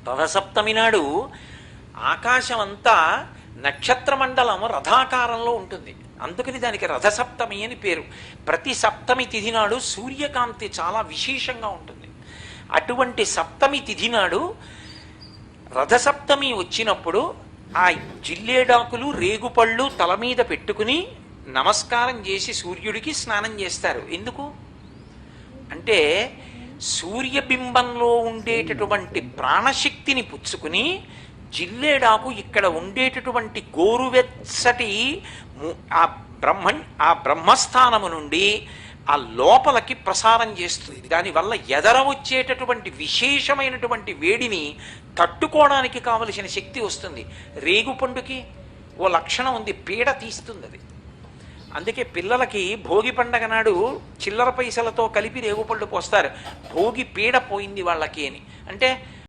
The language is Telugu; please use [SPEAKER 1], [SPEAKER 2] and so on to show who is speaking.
[SPEAKER 1] రథసప్తమి నాడు ఆకాశం అంతా నక్షత్రమండలం రథాకారంలో ఉంటుంది. అందుకని దానికి రథసప్తమి అని పేరు. ప్రతి సప్తమి తిథి నాడు సూర్యకాంతి చాలా విశేషంగా ఉంటుంది. అటువంటి సప్తమి తిథి నాడు రథసప్తమి వచ్చినప్పుడు ఆ జిల్లేడాకులు రేగుపళ్ళు తల మీద పెట్టుకుని నమస్కారం చేసి సూర్యుడికి స్నానం చేస్తారు. ఎందుకు అంటే సూర్యబింబంలో ఉండేటటువంటి ప్రాణశక్తిని పుచ్చుకుని జిల్లేడాకు ఇక్కడ ఉండేటటువంటి గోరువెచ్చటి ఆ బ్రహ్మస్థానము నుండి ఆ లోపలికి ప్రసారం చేస్తుంది. దానివల్ల ఎదర వచ్చేటటువంటి విశేషమైనటువంటి వేడిని తట్టుకోవడానికి కావలసిన శక్తి వస్తుంది. రేగుపండుకి ఓ లక్షణం ఉంది, పీడ తీస్తుంది అది. అందుకే పిల్లలకి భోగి పండగ నాడు చిల్లర పైసలతో కలిపి రేగుపళ్ళు పోస్తారు. భోగి పీడ పోయింది వాళ్ళకి అని. అంటే